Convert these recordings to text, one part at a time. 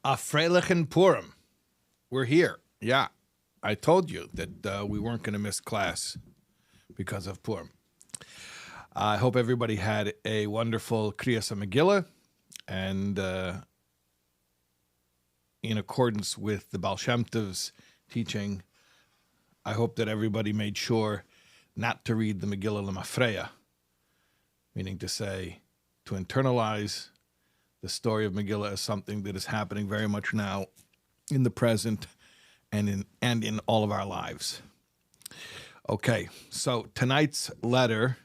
Freilichen Purim. We're here. Yeah, I told you that we weren't going to miss class because of Purim. I hope everybody had a wonderful Kriyas Megillah, and in accordance with the Baal Shem Tov's teaching, I hope that everybody made sure not to read the Megillah L'mafreya, meaning to say, to internalize the story of Megillah as something that is happening very much now in the present and in all of our lives. Okay, so tonight's letter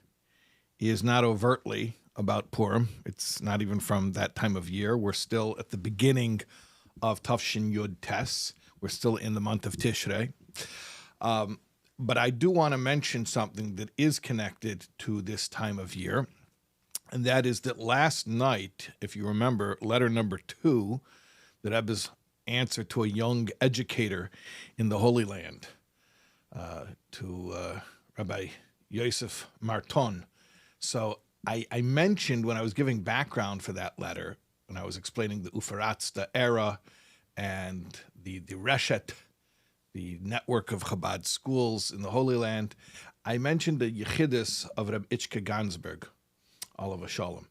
is not overtly about Purim. It's not even from that time of year. We're still at the beginning of Tafshin Yud Tes. We're still in the month of Tishrei. But I do want to mention something that is connected to this time of year. And that is that last night, if you remember, letter number 2, the Rebbe's answer to a young educator in the Holy Land, to Rabbi Yosef Marton. So I mentioned when I was giving background for that letter, when I was explaining the Ufaratsta era and the Reshet, the network of Chabad schools in the Holy Land, I mentioned the Yechidus of Reb Itzke Gansberg, Olav Shalom,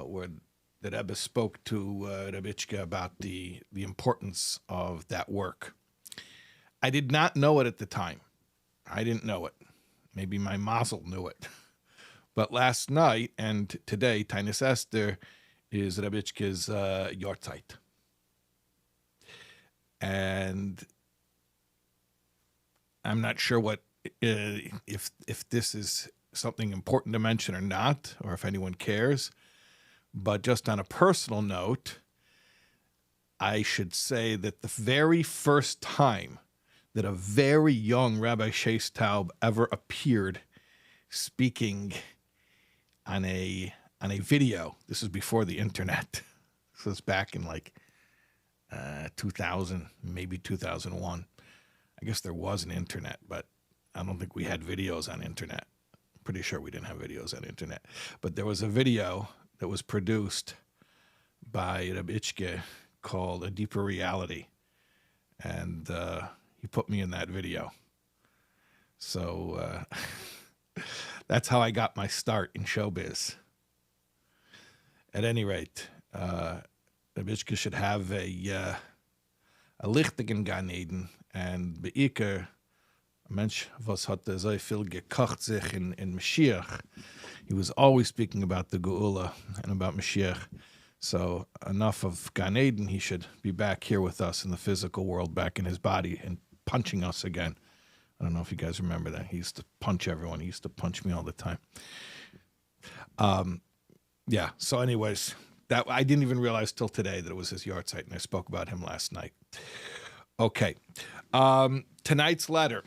where the Rebbe spoke to Reb Itzke about the importance of that work. I did not know it at the time. I didn't know it. Maybe my mazel knew it. But last night and today, Tanya Esther is Reb Itzke's Yortzeit. And I'm not sure what if this is something important to mention or not, or if anyone cares. But just on a personal note, I should say that the very first time that a very young Rabbi Shais Taub ever appeared speaking on a video, this was before the internet. This was back in like 2000, maybe 2001. I guess there was an internet, but I don't think we had videos on internet. Pretty sure we didn't have videos on internet. But there was a video that was produced by Rebbe Itzke called A Deeper Reality. And he put me in that video. So that's how I got my start in showbiz. At any rate, Rebbe Itzke should have a lichtigen Gan Eden, and Be'iker, a Mensch, was hat so viel gekocht sich in Mashiach. He was always speaking about the Geula and about Mashiach. So enough of Gan Eden, he should be back here with us in the physical world, back in his body and punching us again. I don't know if you guys remember that. He used to punch everyone. He used to punch me all the time. Yeah, so anyways, that I didn't even realize till today that it was his yahrzeit, and I spoke about him last night. Okay, tonight's letter.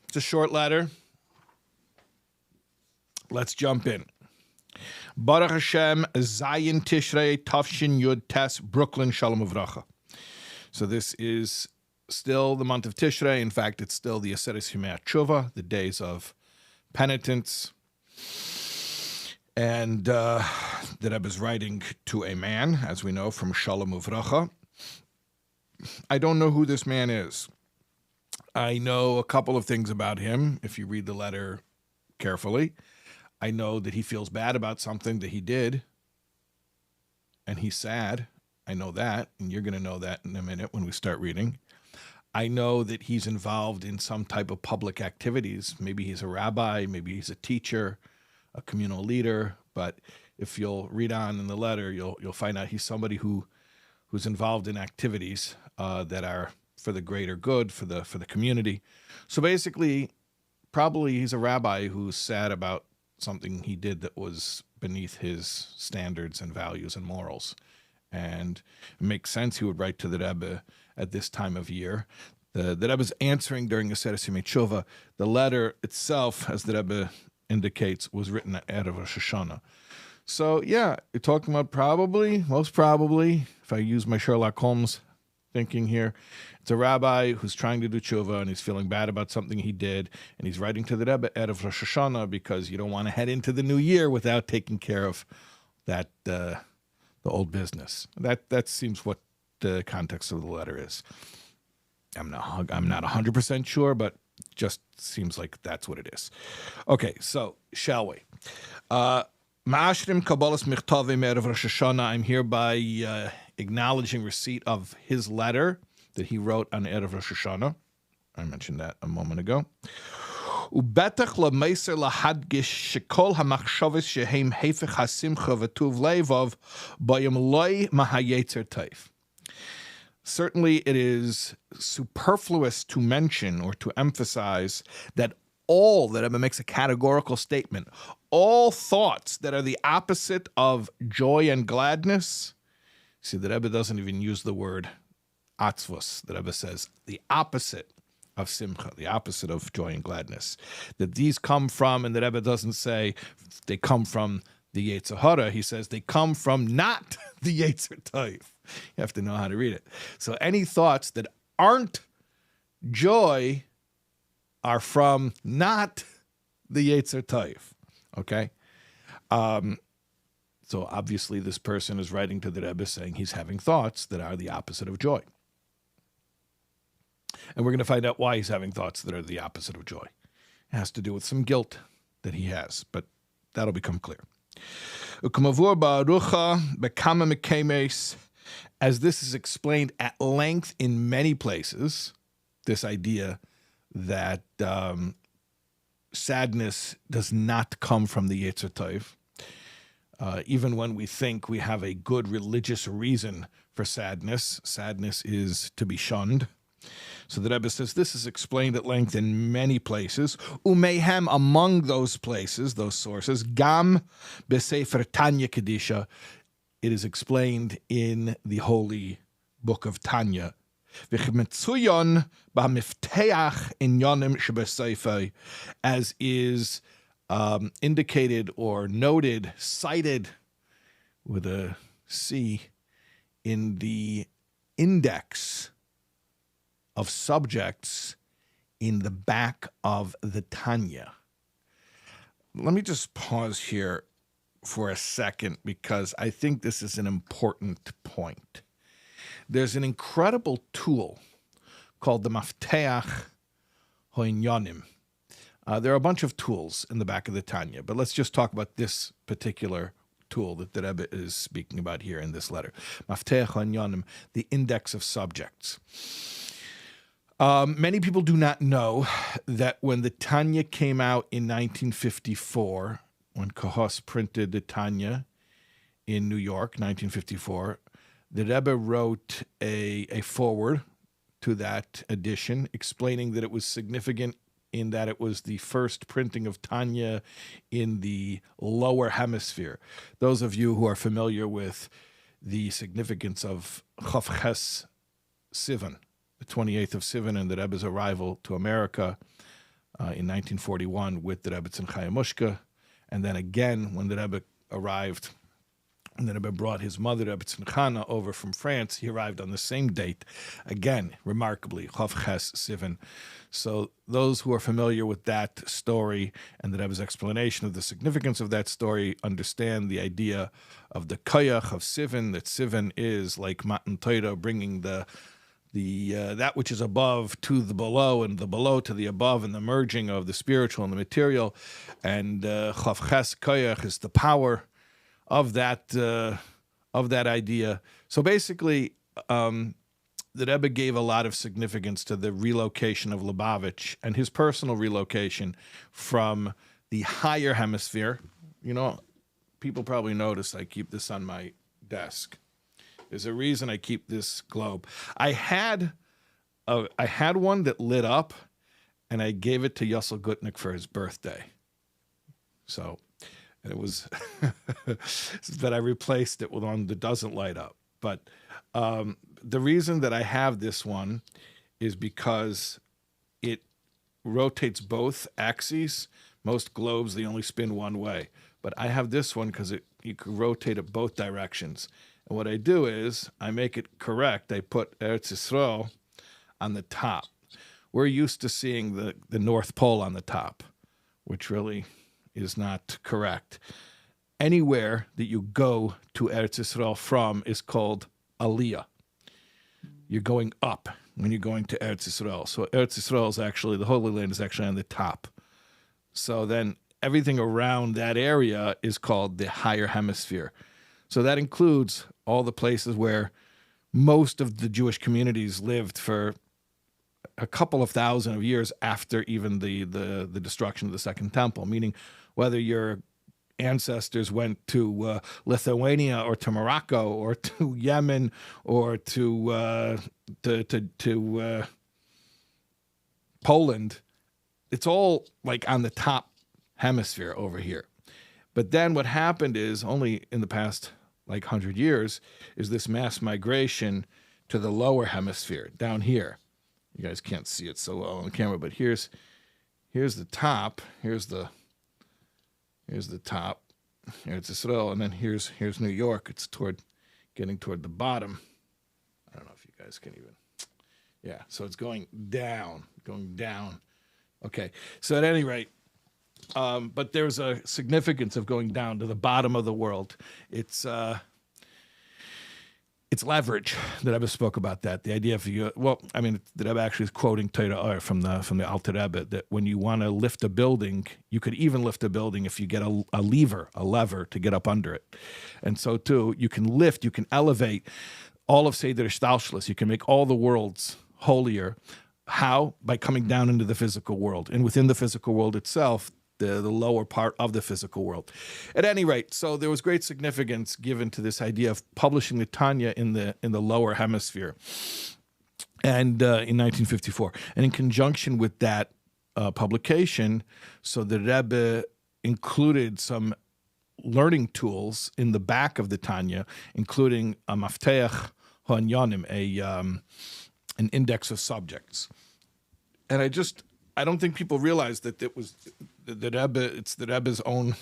It's a short letter. Let's jump in. Baruch Hashem, Zayin Tishrei, Tafshin Yud Tes, Brooklyn, Shalom Uvracha. So this is still the month of Tishrei. In fact, it's still the Aseres Yemei Teshuvah, the days of penitence. And the Rebbe is writing to a man, as we know, from Shalom Uvracha. I don't know who this man is. I know a couple of things about him, if you read the letter carefully. I know that he feels bad about something that he did, and he's sad. I know that, and you're going to know that in a minute when we start reading. I know that he's involved in some type of public activities. Maybe he's a rabbi, maybe he's a teacher, a communal leader, but if you'll read on in the letter, you'll find out he's somebody who's involved in activities that are for the greater good, for the community. So basically, probably he's a rabbi who's sad about something he did that was beneath his standards and values and morals. And it makes sense he would write to the Rebbe at this time of year. The Rebbe's answering during the Aseres Yemei Teshuvah. The letter itself, as the Rebbe indicates, was written at Erev Rosh Hashanah. So yeah, you're talking about most probably, if I use my Sherlock Holmes thinking here, it's a rabbi who's trying to do tshuva and he's feeling bad about something he did, and he's writing to the Rebbe Erev Rosh Hashanah because you don't want to head into the new year without taking care of that the old business. That seems what the context of the letter is. I'm not 100% sure, but just seems like that's what it is. Okay, so shall we? Ma'ashrim Kabbalas Michtavim Erev Rosh Hashanah. I'm hereby acknowledging receipt of his letter that he wrote on Erev Rosh Hashanah. I mentioned that a moment ago. Ubetach lemeiser lahadgish shekol hamachshavos shehem hefech hasimcha v'tuv levov bayom loy mahayetzer teif. Certainly it is superfluous to mention or to emphasize that all, that Rebbe makes a categorical statement, all thoughts that are the opposite of joy and gladness. See, the Rebbe doesn't even use the word atzvus. The Rebbe says the opposite of simcha, the opposite of joy and gladness. That these come from, and the Rebbe doesn't say they come from the Yetzer Hara. He says they come from not the Yetzer Tov. You have to know how to read it. So any thoughts that aren't joy are from not the Yetzer Tov. Okay? So obviously this person is writing to the Rebbe saying he's having thoughts that are the opposite of joy. And we're going to find out why he's having thoughts that are the opposite of joy. It has to do with some guilt that he has, but that'll become clear. As this is explained at length in many places, this idea that sadness does not come from the Yetzer Tov, even when we think we have a good religious reason for sadness, sadness is to be shunned. So the Rebbe says this is explained at length in many places. Umehem, among those places, those sources, Gam b'Sefer Tanya Kedisha, it is explained in the holy book of Tanya. V'chmetzuyon b'hamifteach inyonim sheb'Sefer, as is indicated or noted, cited with a C in the index of subjects in the back of the Tanya. Let me just pause here for a second because I think this is an important point. There's an incredible tool called the Mafteach Hoinyonim. There are a bunch of tools in the back of the Tanya, but let's just talk about this particular tool that the Rebbe is speaking about here in this letter. Mafteach Hoinyonim, the index of subjects. Many people do not know that when the Tanya came out in 1954, when Kohos printed the Tanya in New York, 1954, the Rebbe wrote a foreword to that edition, explaining that it was significant in that it was the first printing of Tanya in the lower hemisphere. Those of you who are familiar with the significance of Chof Ches Sivan, the 28th of Sivan, and the Rebbe's arrival to America in 1941 with the Rebbe Tzimchaya Mushka, and then again when the Rebbe arrived, and the Rebbe brought his mother, Rebbe Tzimchana, over from France. He arrived on the same date, again, remarkably, Chof Ches Sivan. So those who are familiar with that story and the Rebbe's explanation of the significance of that story understand the idea of the koyach of Sivan, that Sivan is like Matan Torah, bringing the that which is above to the below, and the below to the above, and the merging of the spiritual and the material. And Chof Ches Koyach is the power of that idea. So basically, the Rebbe gave a lot of significance to the relocation of Lubavitch and his personal relocation from the higher hemisphere. You know, people probably notice I keep this on my desk. There's a reason I keep this globe. I had one that lit up, and I gave it to Yossel Gutnick for his birthday. So it was, but I replaced it with one that doesn't light up. But the reason that I have this one is because it rotates both axes. Most globes, they only spin one way. But I have this one because you could rotate it both directions. And what I do is I make it correct. I put Eretz Yisrael on the top. We're used to seeing the North Pole on the top, which really is not correct. Anywhere that you go to Eretz Yisrael from is called Aliyah. you're going up when you're going to Eretz Yisrael. So Eretz Yisrael is actually, the Holy Land is actually on the top. So then everything around that area is called the higher hemisphere. So that includes all the places where most of the Jewish communities lived for a couple of thousand of years after even the destruction of the Second Temple, meaning whether your ancestors went to Lithuania or to Morocco or to Yemen or to Poland, it's all like on the top hemisphere over here. But then what happened is, only in the past like 100 years, is this mass migration to the lower hemisphere down here. You guys can't see it so well on the camera, but here's the top. Here's the top. Here's Israel, and then here's New York. It's getting toward the bottom. I don't know if you guys can even. Yeah, so it's going down. Okay, so at any rate, but there's a significance of going down to the bottom of the world. It's leverage. The Rebbe spoke about that. The idea of the Rebbe actually is quoting Torah from the Alter Rebbe, that when you want to lift a building, you could even lift a building if you get a lever to get up under it. And so too, you can elevate all of Seder Shtalshlus. You can make all the worlds holier. How? By coming down into the physical world. And within the physical world itself, the lower part of the physical world. At any rate, so there was great significance given to this idea of publishing the Tanya in the lower hemisphere, and in 1954. And in conjunction with that publication, so the Rebbe included some learning tools in the back of the Tanya, including a Mafteach Ha'anyanim, an index of subjects. And I don't think people realize that it was the Rebbe. It's the Rebbe's own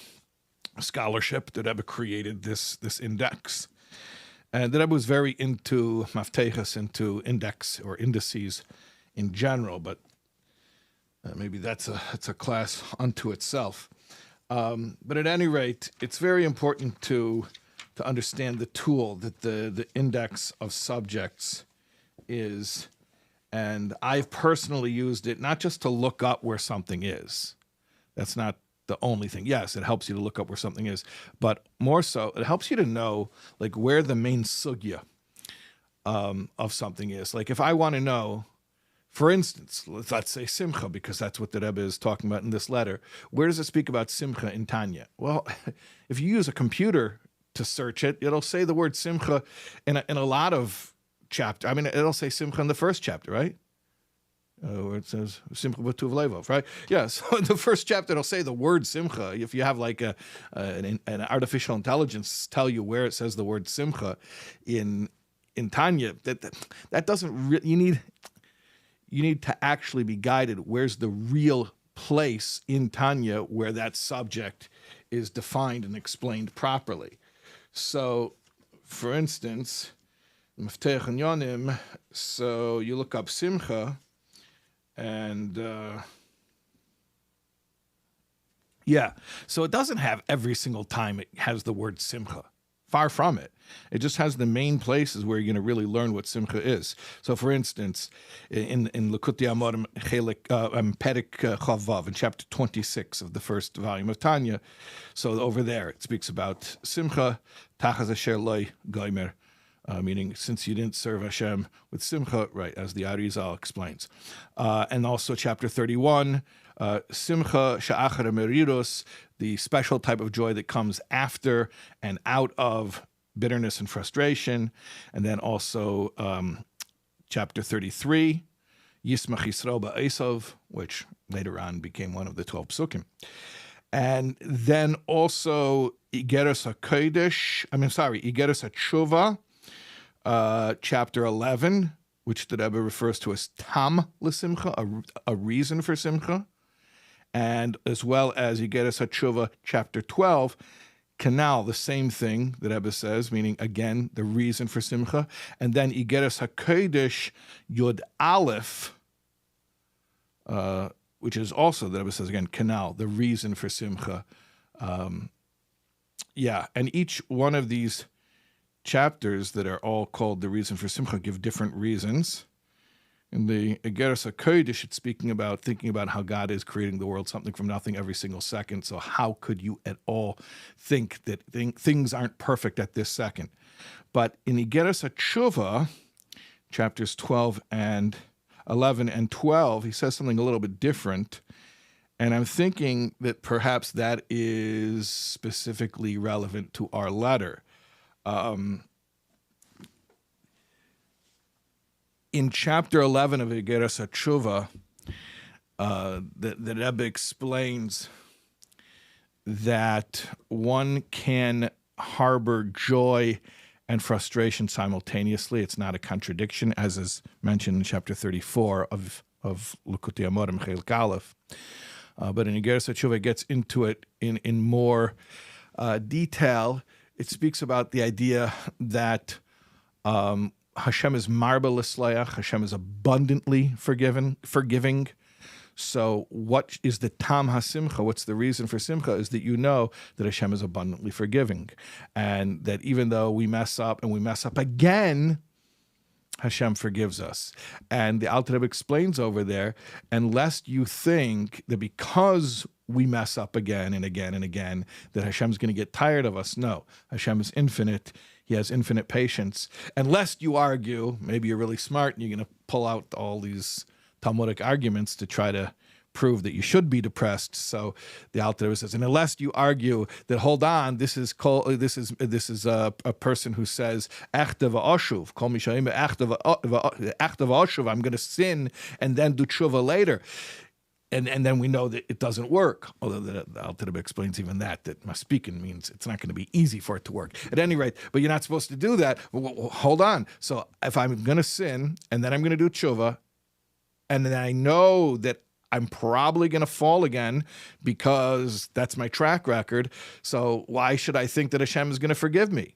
scholarship. The Rebbe created this index, and the Rebbe was very into maftechas, into index or indices in general. But maybe that's a class unto itself. But at any rate, it's very important to understand the tool that the index of subjects is. And I've personally used it not just to look up where something is. That's not the only thing. Yes, it helps you to look up where something is, but more so, it helps you to know like where the main sugya of something is. Like if I want to know, for instance, let's say simcha, because that's what the Rebbe is talking about in this letter. Where does it speak about simcha in Tanya? Well, if you use a computer to search it, it'll say the word simcha in a lot of chapter. I mean, it'll say simcha in the first chapter, right? Where it says simcha b'tuv levov, right? Yeah. So in the first chapter, it'll say the word simcha. If you have like an artificial intelligence tell you where it says the word simcha in Tanya, that doesn't. You need to actually be guided. Where's the real place in Tanya where that subject is defined and explained properly? So, for instance, Mafteach Yonim, so you look up Simcha, and so it doesn't have every single time it has the word Simcha. Far from it. It just has the main places where you're going to really learn what Simcha is. So, for instance, in Likutei Amorim Perek Chavav, in chapter 26 of the first volume of Tanya, so over there it speaks about Simcha, Tachas Asher Loi Goimer, meaning since you didn't serve Hashem with Simcha, right, as the Arizal explains. And also chapter 31, Simcha Sha'achar Meriros, the special type of joy that comes after and out of bitterness and frustration. And then also chapter 33, Yismach Yisrael Ba'esav, which later on became one of the 12 psukim. And then also Igeres Teshuvah, chapter 11, which the Rebbe refers to as Tam L'Simcha, a reason for Simcha, and as well as Igeres Teshuvah, chapter 12, Canal, the same thing the Rebbe says, meaning again the reason for Simcha, and then Igeres HaKodesh Yud Alef, which is also the Rebbe says again Canal, the reason for Simcha, and each one of these chapters that are all called the reason for Simcha give different reasons. In the Igeres HaKodesh, it's thinking about how God is creating the world, something from nothing every single second. So how could you at all think that things aren't perfect at this second? But in Igeres HaTeshuvah, chapters 11 and 12, he says something a little bit different. And I'm thinking that perhaps that is specifically relevant to our letter. In chapter 11 of Igeres HaTeshuvah, the Rebbe explains that one can harbor joy and frustration simultaneously. It's not a contradiction, as is mentioned in chapter 34 of Likutei Amorim Chelik Aleph. But in Igeres HaTeshuvah, it gets into it in more detail. It speaks about the idea that Hashem is marba l'slayach. Hashem is abundantly forgiving. So what is the tam hasimcha? What's the reason for simcha? Is that you know that Hashem is abundantly forgiving. And that even though we mess up and we mess up again, Hashem forgives us. And the Alter Rebbe explains over there, and lest you think that because we mess up again and again and again, that Hashem's going to get tired of us. No, Hashem is infinite. He has infinite patience. And lest you argue, maybe you're really smart and you're going to pull out all these Talmudic arguments to try to prove that you should be depressed. So the Alter Rebbe says, and unless you argue that, hold on, this is a person who says echte v'ashuv, kol mi she'omer echte v'ashuv, I'm going to sin and then do teshuvah later. And then we know that it doesn't work. Although the Alter Rebbe explains even that maspikin means it's not going to be easy for it to work. At any rate, but you're not supposed to do that. Well, hold on. So if I'm going to sin and then I'm going to do teshuvah, and then I know that I'm probably going to fall again because that's my track record, so why should I think that Hashem is going to forgive me?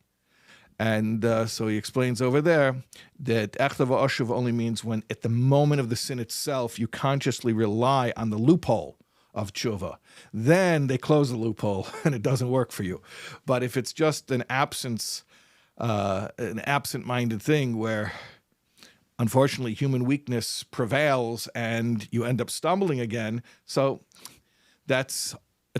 And so he explains over there that echte v'ashuv only means when at the moment of the sin itself, you consciously rely on the loophole of tshuva. Then they close the loophole and it doesn't work for you. But if it's just an absent-minded thing where unfortunately human weakness prevails and you end up stumbling again, so it's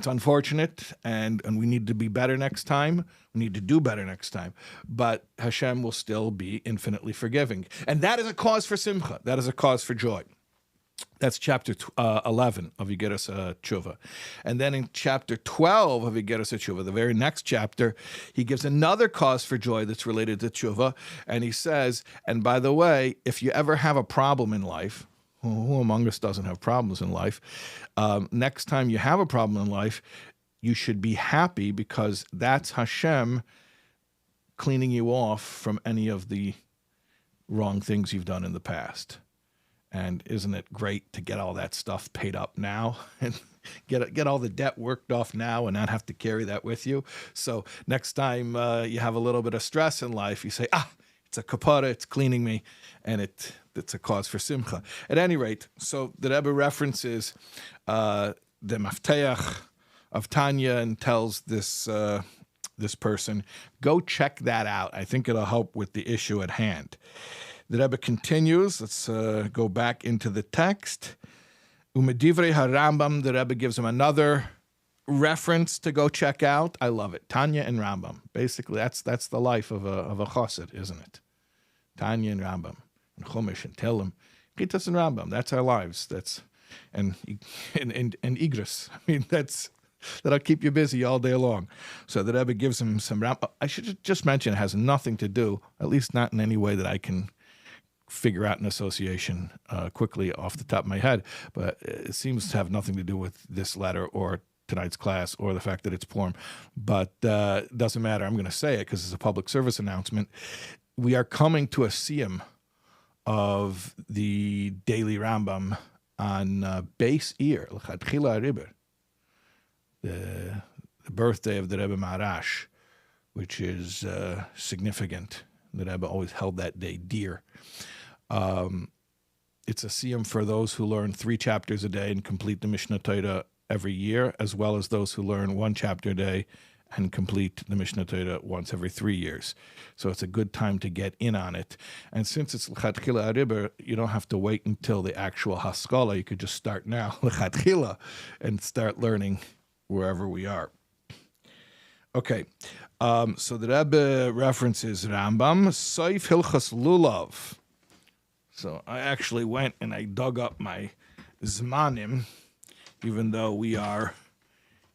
unfortunate, and we need to be better next time. We need to do better next time. But Hashem will still be infinitely forgiving. And that is a cause for simcha. That is a cause for joy. That's chapter 11 of Igeres HaTeshuvah. And then in chapter 12 of Igeres HaTeshuvah, the very next chapter, he gives another cause for joy that's related to teshuvah. And he says, and by the way, if you ever have a problem in life, who among us doesn't have problems in life? Next time you have a problem in life, you should be happy because that's Hashem cleaning you off from any of the wrong things you've done in the past. And isn't it great to get all that stuff paid up now and get all the debt worked off now and not have to carry that with you? So next time you have a little bit of stress in life, you say, it's a kapara, it's cleaning me, and it's a cause for simcha. At any rate, so the Rebbe references the mafteach of Tanya and tells this person, go check that out. I think it'll help with the issue at hand. The Rebbe continues. Let's go back into the text. Umedivrei Rambam, the Rebbe gives him another reference to go check out. I love it. Tanya and Rambam. Basically, that's the life of a chassid, isn't it? Tanya and Rambam, and Chumash and Tehillim, Chitas and Rambam. That's our lives. And Igros. I mean, that'll keep you busy all day long. So the Rebbe gives him some Rambam. I should just mention it has nothing to do, at least not in any way that I can figure out an association quickly off the top of my head, but it seems to have nothing to do with this letter or tonight's class or the fact that it's Purim. But it doesn't matter. I'm going to say it because it's a public service announcement. We are coming to a siyum of the daily Rambam on base year, the birthday of the Rebbe Maharash, which is significant. The Rebbe always held that day dear. It's a siyum for those who learn 3 chapters a day and complete the Mishnah Torah every year, as well as those who learn 1 chapter a day and complete the Mishnah Torah once every 3 years. So it's a good time to get in on it. And since it's L'chatchila Rebbe, you don't have to wait until the actual Haskalah. You could just start now, L'chatchila, and start learning wherever we are. Okay, so the Rebbe references Rambam, Soif Hilchas Lulav. So I actually went and I dug up my Zmanim, even though we are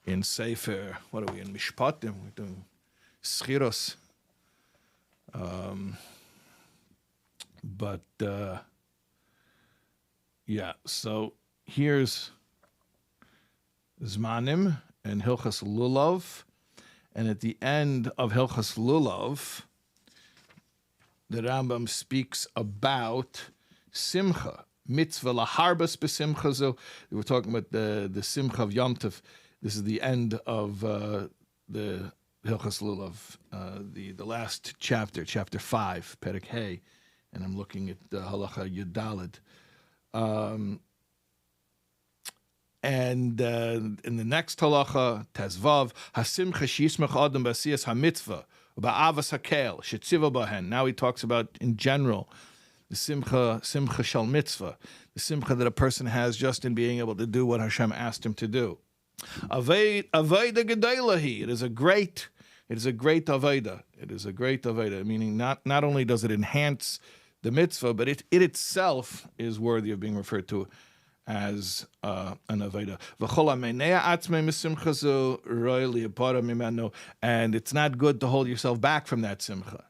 in Sefer, what are we, in Mishpatim? We're doing Schiros. So here's Zmanim and Hilchas Lulav. And at the end of Hilchas Lulav, the Rambam speaks about Simcha, mitzvah laharbas b'simcha. We were talking about the Simcha of Yom Tov. This is the end of the Hilchas Lulav, the last chapter, chapter 5, Perek Hey, and I'm looking at the Halacha Yud Daled. And in the next halacha, Tezvav, Hasimcha Shismach Adam Basiyas HaMitzvah, Ba'avas HaKel, Shetziva Bahen. Now he talks about, in general, the Simcha Shal Mitzvah, the Simcha that a person has just in being able to do what Hashem asked him to do. Aveda Gedeilahi, it is a great Aveda. It is a great Aveda, meaning not only does it enhance the mitzvah, but it itself is worthy of being referred to as an Aveda. And it's not good to hold yourself back from that simcha.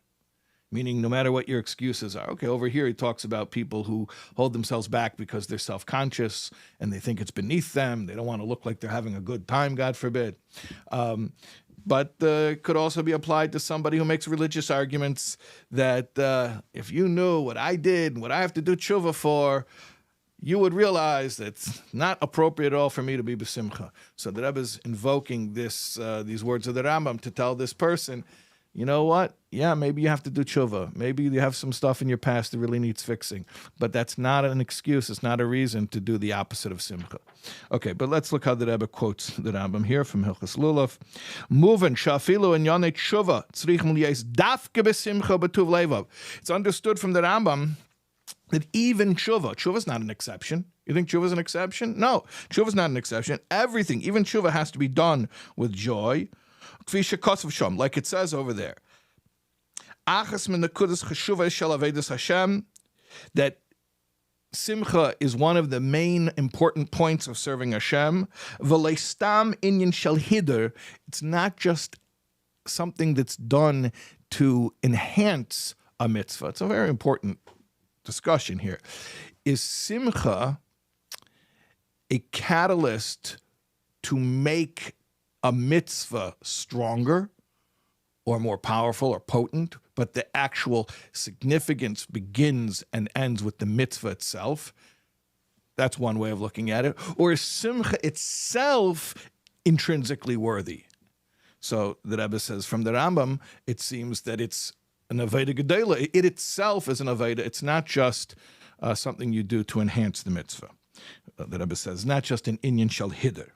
Meaning no matter what your excuses are. Okay, over here he talks about people who hold themselves back because they're self-conscious and they think it's beneath them. They don't want to look like they're having a good time, God forbid. But it could also be applied to somebody who makes religious arguments that if you knew what I did and what I have to do teshuvah for, you would realize that it's not appropriate at all for me to be b'simcha. So the Rebbe is invoking these words of the Rambam to tell this person, you know what? Yeah, maybe you have to do teshuvah. Maybe you have some stuff in your past that really needs fixing. But that's not an excuse. It's not a reason to do the opposite of simcha. Okay, but let's look how the Rebbe quotes the Rambam here from Hilchas Lulav. Movin shafilu and yonei teshuvah tzrichim liyes dafke b'simcha b'tuv levav. It's understood from the Rambam that even teshuvah is not an exception. You think teshuvah is an exception? No, teshuvah is not an exception. Everything, even teshuvah, has to be done with joy. Like it says over there, that simcha is one of the main important points of serving Hashem. It's not just something that's done to enhance a mitzvah. It's a very important discussion here. Is simcha a catalyst to make a mitzvah stronger or more powerful or potent, but the actual significance begins and ends with the mitzvah itself? That's one way of looking at it. Or is simcha itself intrinsically worthy? So the Rebbe says from the Rambam, it seems that it's an Aveda Gedela. It itself is an Aveda. It's not just something you do to enhance the mitzvah. The Rebbe says, not just an inyan shel hider.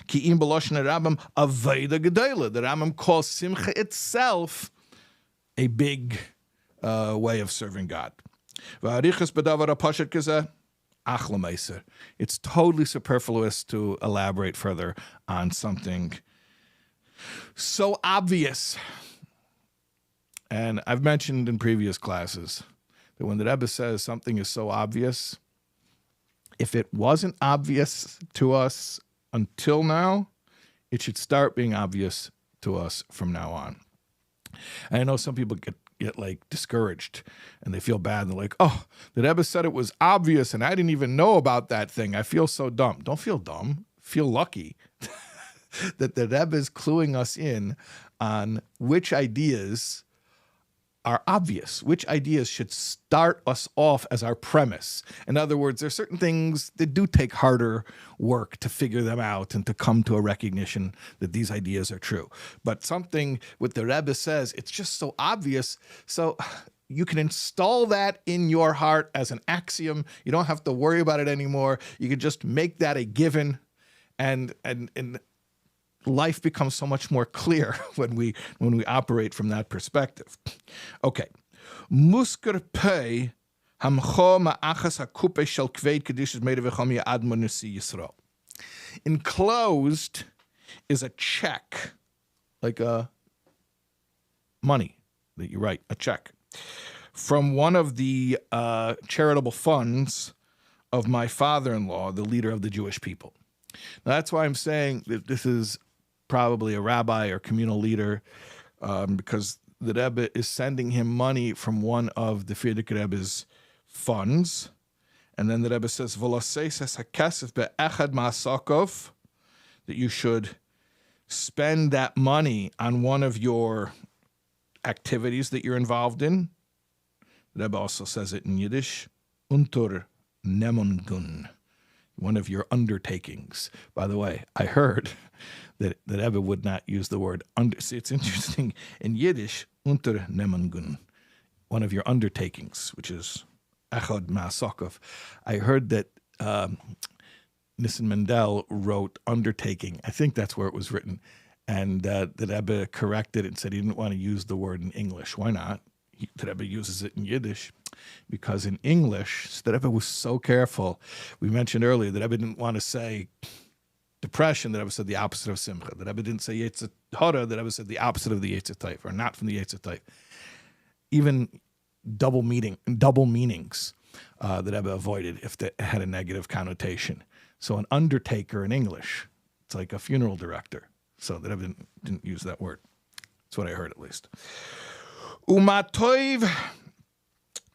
Ki im b'loshen Rambam Aveda Gedela. The Rambam calls simcha itself a big way of serving God. It's totally superfluous to elaborate further on something so obvious. And I've mentioned in previous classes that when the Rebbe says something is so obvious, if it wasn't obvious to us until now, it should start being obvious to us from now on. And I know some people get like discouraged and they feel bad. They're like, oh, the Rebbe said it was obvious and I didn't even know about that thing. I feel so dumb. Don't feel dumb. Feel lucky that the Rebbe is cluing us in on which ideas are obvious, which ideas should start us off as our premise. In other words, there are certain things that do take harder work to figure them out and to come to a recognition that these ideas are true. But something what the Rebbe says, it's just so obvious, so you can install that in your heart as an axiom. You don't have to worry about it anymore. You can just make that a given and life becomes so much more clear when we operate from that perspective. Okay. Musker pei hamcho ma'achas hakupe shel kveid kedushes meida v'chom ya'admon nesi Yisrael. Enclosed is a check, like a money that you write, a check, from one of the charitable funds of my father-in-law, the leader of the Jewish people. Now, that's why I'm saying that this is probably a rabbi or communal leader, because the Rebbe is sending him money from one of the Frierdiker Rebbe's funds. And then the Rebbe says, that you should spend that money on one of your activities that you're involved in. The Rebbe also says it in Yiddish, unter nemundun, one of your undertakings. By the way, I heard that Rebbe would not use the word under. See, it's interesting. In Yiddish, unter nemundun, one of your undertakings, which is echad ma'asokov. I heard that Nissan Mendel wrote undertaking. I think that's where it was written. And the Rebbe corrected it and said he didn't want to use the word in English. Why not? The Rebbe uses it in Yiddish because in English, the Rebbe was so careful. We mentioned earlier that Rebbe didn't want to say depression. The Rebbe said the opposite of simcha. The Rebbe didn't say Yetzer Hara. The Rebbe said the opposite of the Yetzer Taif, or not from the Yetzer Taif. Even double meanings the Rebbe avoided if it had a negative connotation. So an undertaker in English, it's like a funeral director. So the Rebbe didn't use that word. That's what I heard, at least. Umatoiv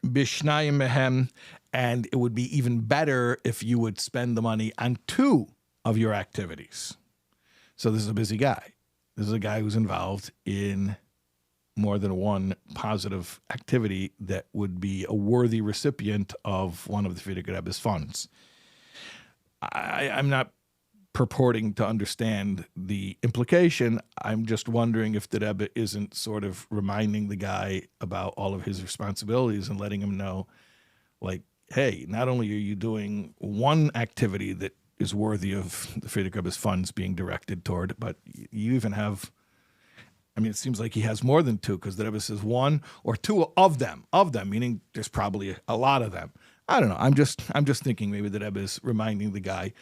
bishnayim mehem, and it would be even better if you would spend the money on two of your activities. So this is a busy guy. This is a guy who's involved in more than one positive activity that would be a worthy recipient of one of the Frierdiker Rebbe's funds. I'm not purporting to understand the implication. I'm just wondering if the Rebbe isn't sort of reminding the guy about all of his responsibilities and letting him know, like, hey, not only are you doing one activity that is worthy of the Frierdiker Rebbe's funds being directed toward, but you even have, I mean, it seems like he has more than two, because the Rebbe says one or two of them, meaning there's probably a lot of them. I don't know. I'm just thinking maybe the Rebbe is reminding the guy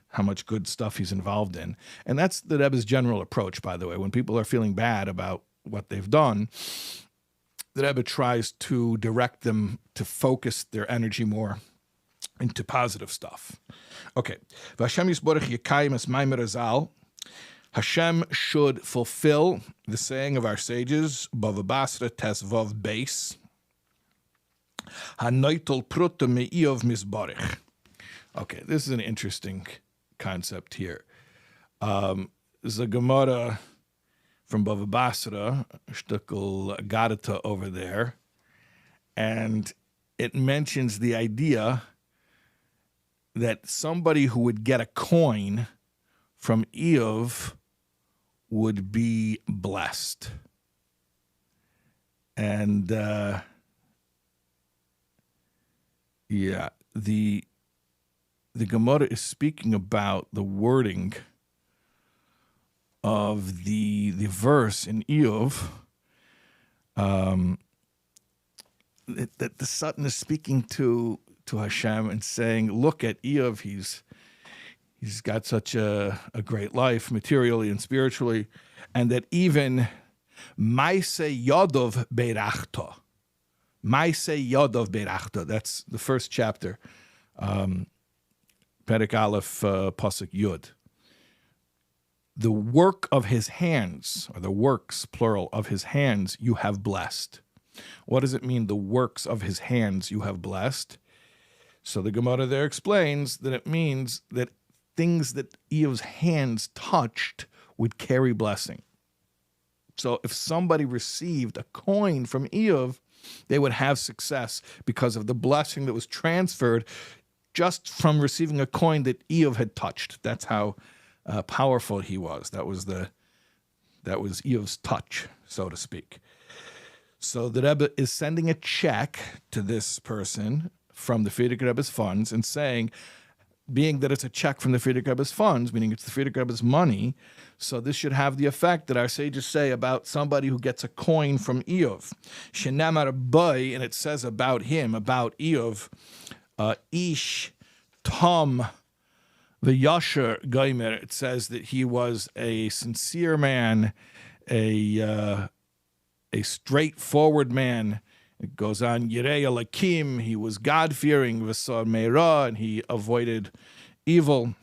how much good stuff he's involved in. And that's the Rebbe's general approach, by the way. When people are feeling bad about what they've done, the Rebbe tries to direct them to focus their energy more into positive stuff. Okay. Hashem should fulfill the saying of our sages, Bava Basra Tes Vav Beis, Hanoitel Pruta Me'iov Misbarich. Okay, this is an interesting concept here. There's a Gemara from Bava Basra, Shtukel Gadata over there, and it mentions the idea that somebody who would get a coin from Eov would be blessed. And the Gemara is speaking about the wording of the verse in Eov, that the Satan is speaking to Hashem and saying, look at Eov, he's got such a great life materially and spiritually, and that even Maise Yodov Beirachta, that's the first chapter, Perek Aleph, Pasuk Yud. The work of his hands, or the works, plural, of his hands, you have blessed. What does it mean, the works of his hands you have blessed? So the Gemara there explains that it means that things that Eov's hands touched would carry blessing. So if somebody received a coin from Eov, they would have success because of the blessing that was transferred just from receiving a coin that Eov had touched. That's how powerful he was. That was Eov's touch, so to speak. So the Rebbe is sending a check to this person from the Frierdiker Rebbe's funds and saying, being that it's a check from the Frierdiker Rebbe's funds, meaning it's the Frierdiker Rebbe's money, so this should have the effect that our sages say about somebody who gets a coin from Eov. Shenamar boy, and it says about him, about Eov, Ish Tom V'Yasher Geimer. It says that he was a sincere man, a straightforward man. It goes on, Yirei Elakim, he was God-fearing, V'Sar Meira, and he avoided evil.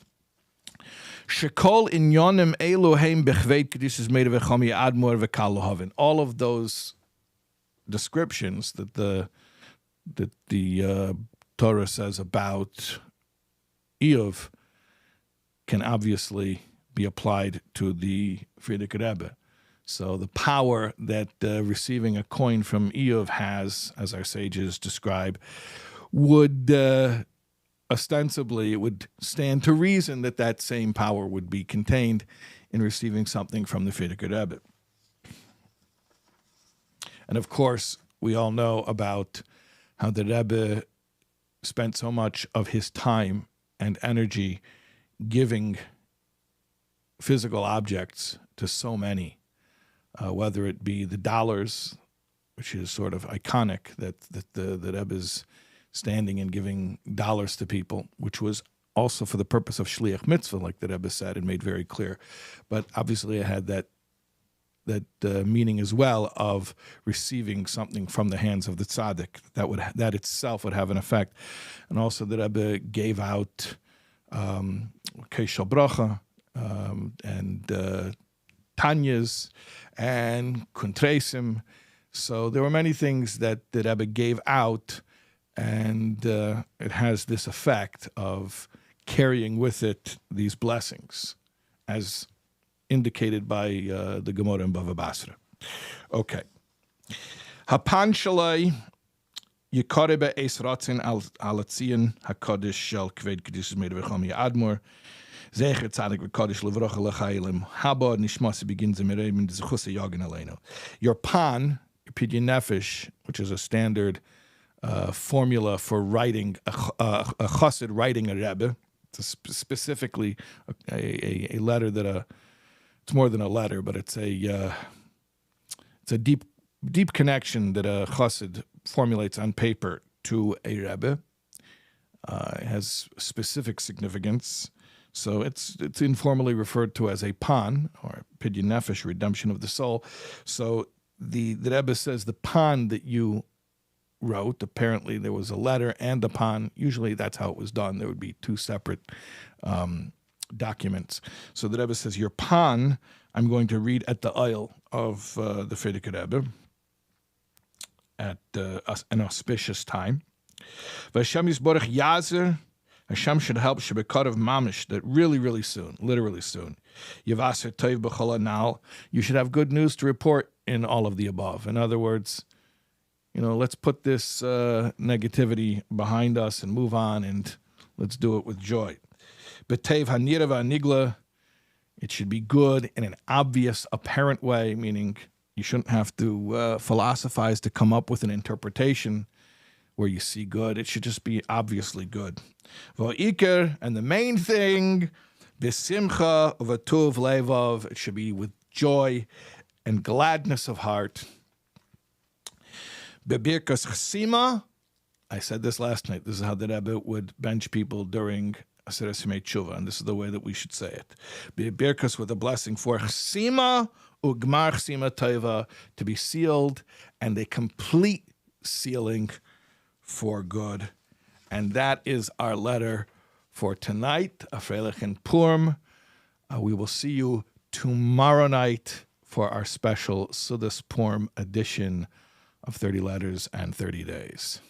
Shekol inyonim Eloheim bechveit kedushes made of echami admor v'kal lohavin. All of those descriptions that the Torah says about Eov can obviously be applied to the Frierdiker Rebbe. So the power that receiving a coin from Eov has, as our sages describe, would ostensibly, it would stand to reason that that same power would be contained in receiving something from the Frierdiker Rebbe. And of course, we all know about how the Rebbe spent so much of his time and energy giving physical objects to so many. Whether it be the dollars, which is sort of iconic that the Rebbe's standing and giving dollars to people, which was also for the purpose of shliach mitzvah, like the Rebbe said and made very clear. But obviously it had that meaning as well of receiving something from the hands of the tzaddik. That itself would have an effect. And also the Rebbe gave out Keishal Bracha and Tanyas and Kuntresim. So there were many things that the Rebbe gave out, and it has this effect of carrying with it these blessings, as indicated by the Gemara in Bava Basra. Okay. Hapan shalai yikare be'es ratzin al atzion hakodesh shel kved kedushes made of echami admor. Zecher tzadik v'kodesh levrocha l'chaylim haba nishmasi begins a mireim d'zuchus yagen aleinu. Your pan, your pidyon nefesh, which is a standard formula for writing a chassid writing a Rebbe. It's specifically a letter that it's more than a letter, but it's a deep connection that a chassid formulates on paper to a Rebbe. It has specific significance. So it's informally referred to as a pan, or pidyon nefesh, redemption of the soul. So the Rebbe says the pan that you wrote, apparently there was a letter and a pan. Usually that's how it was done. There would be two separate documents. So the Rebbe says, your pan, I'm going to read at the oil of the Frierdiker Rebbe at an auspicious time. Hashem Yisborach Yazer, Hashem should help Shebekar of Mamish, that really, really soon, literally soon. Yavaser Toiv B'chol Anal, you should have good news to report in all of the above. In other words, let's put this negativity behind us and move on, and let's do it with joy. B'tev hanira v'anigla, it should be good in an obvious, apparent way, meaning you shouldn't have to philosophize to come up with an interpretation where you see good. It should just be obviously good. V'ikar, and the main thing, b'simcha v'tuv levov, it should be with joy and gladness of heart. Bebirkas chesima, I said this last night, this is how the Rebbe would bench people during Aseret Teshuvah, and this is the way that we should say it. Bebirkas, with a blessing for chesima, ugmar chesima tova, to be sealed, and a complete sealing for good. And that is our letter for tonight, Afreilich and Purim. We will see you tomorrow night for our special Sudas Purim edition of 30 Letters and 30 Days.